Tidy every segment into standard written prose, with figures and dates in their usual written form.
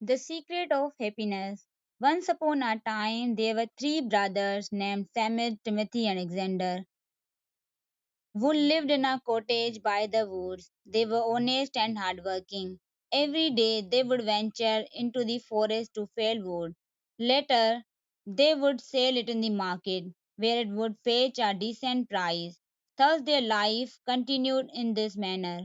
The secret of happiness. Once upon a time, there were three brothers named Samuel, Timothy, and Alexander who lived in a cottage by the woods. They were honest and hardworking. Every day they would venture into the forest to fell wood. Later, they would sell it in the market, where it would fetch a decent price. Thus, their life continued in this manner.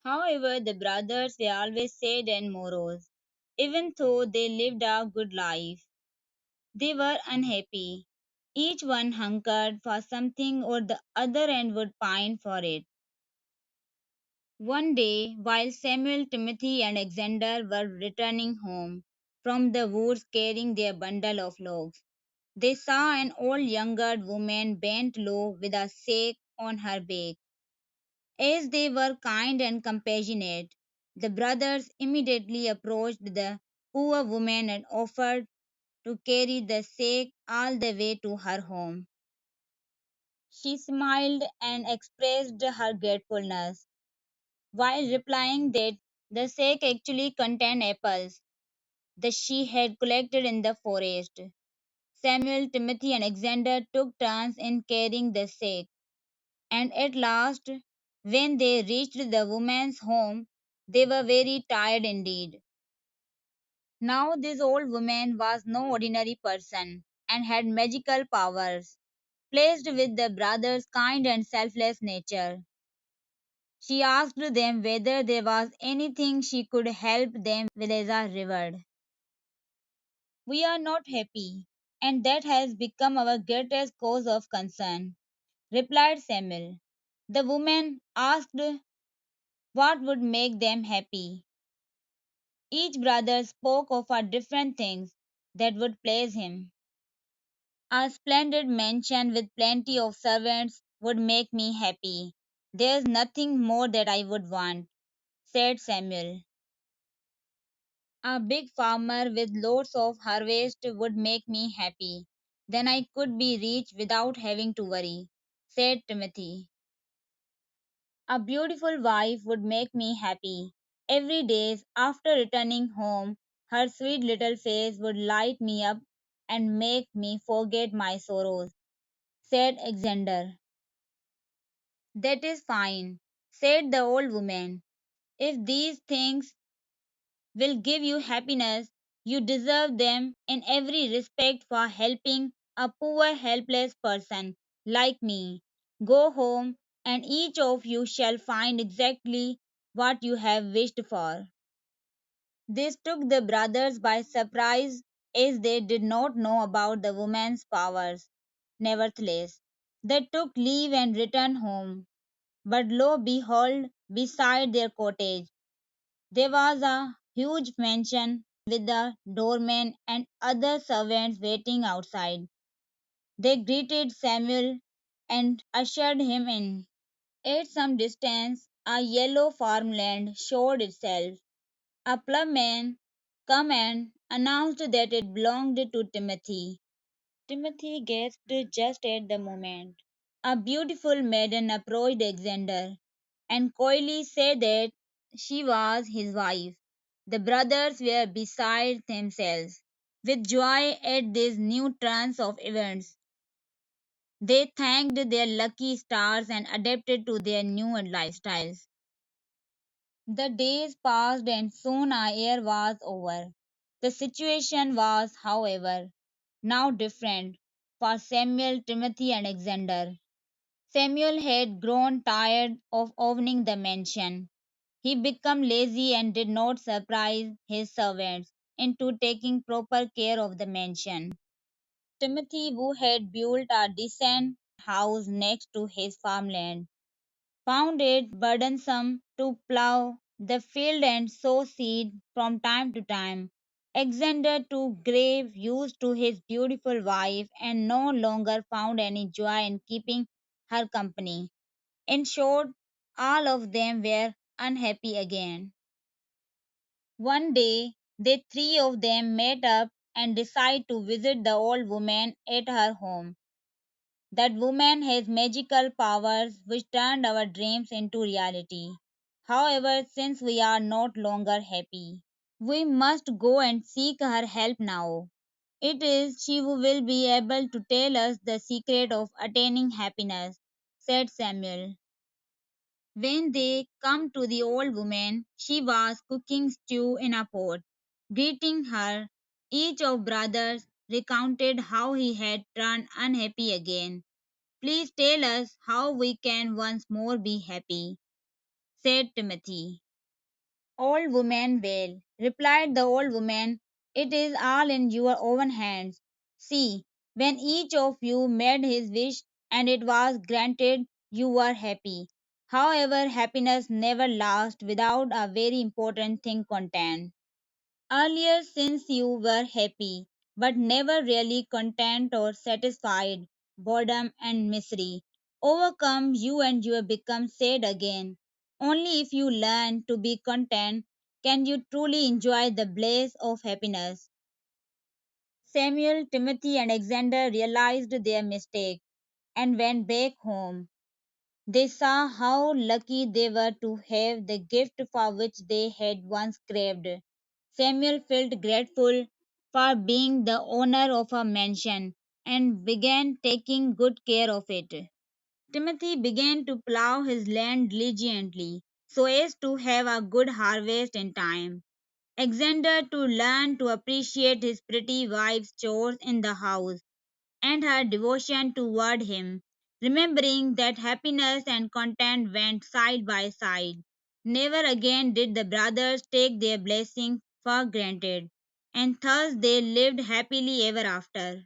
However, the brothers were always sad and morose. Even though they lived a good life, they were unhappy. Each one hungered for something or the other and would pine for it. One day, while Samuel, Timothy, and Alexander were returning home from the woods carrying their bundle of logs, they saw an old younger woman bent low with a sack on her back. As they were kind and compassionate, the brothers immediately approached the poor woman and offered to carry the sack all the way to her home. She smiled and expressed her gratefulness, while replying that the sack actually contained apples that she had collected in the forest. Samuel, Timothy, and Alexander took turns in carrying the sack, and at last, when they reached the woman's home, they were very tired indeed. Now, this old woman was no ordinary person and had magical powers, placed with the brothers' kind and selfless nature. She asked them whether there was anything she could help them with as a reward. We are not happy, and that has become our greatest cause of concern, replied Samuel. The woman asked what would make them happy. Each brother spoke of a different things that would please him. A splendid mansion with plenty of servants would make me happy. There's nothing more that I would want, said Samuel. A big farmer with loads of harvest would make me happy. Then I could be rich without having to worry, said Timothy. A beautiful wife would make me happy. Every day after returning home, her sweet little face would light me up and make me forget my sorrows, said Alexander. That is fine, said the old woman. If these things will give you happiness, you deserve them in every respect for helping a poor, helpless person like me. Go home, and each of you shall find exactly what you have wished for. This took the brothers by surprise, as they did not know about the woman's powers. Nevertheless, they took leave and returned home. But lo behold, beside their cottage, there was a huge mansion with a doorman and other servants waiting outside. They greeted Samuel and ushered him in. At some distance, a yellow farmland showed itself. A plowman came and announced that it belonged to Timothy. Timothy gasped just at the moment. A beautiful maiden approached Alexander and coyly said that she was his wife. The brothers were beside themselves with joy at these new turns of events. They thanked their lucky stars and adapted to their new lifestyles. The days passed and soon our year was over. The situation was, however, now different for Samuel, Timothy, and Alexander. Samuel had grown tired of owning the mansion. He became lazy and did not surprise his servants into taking proper care of the mansion. Timothy, who had built a decent house next to his farmland, found it burdensome to plough the field and sow seed from time to time. Alexander took grave used to his beautiful wife and no longer found any joy in keeping her company. In short, all of them were unhappy again. One day, the three of them met up and decided to visit the old woman at her home. That woman has magical powers which turned our dreams into reality. However, since we are not longer happy, We must go and seek her help now. It is she who will be able to tell us the secret of attaining happiness, said Samuel. When they come to the old woman, she was cooking stew in a pot. Greeting her, each of brothers recounted how he had turned unhappy again. Please tell us how we can once more be happy, said Timothy. Old woman, well, replied the old woman, it is all in your own hands. See, when each of you made his wish and it was granted, you were happy. However, happiness never lasts without a very important thing content. Earlier, since you were happy, but never really content or satisfied, boredom and misery overcome you and you become sad again. Only if you learn to be content can you truly enjoy the bliss of happiness. Samuel, Timothy, and Alexander realized their mistake and went back home. They saw how lucky they were to have the gift for which they had once craved. Samuel felt grateful for being the owner of a mansion and began taking good care of it. Timothy began to plow his land diligently so as to have a good harvest in time. Alexander to learn to appreciate his pretty wife's chores in the house and her devotion toward him, remembering that happiness and content went side by side. Never again did the brothers take their blessing for granted, and thus they lived happily ever after.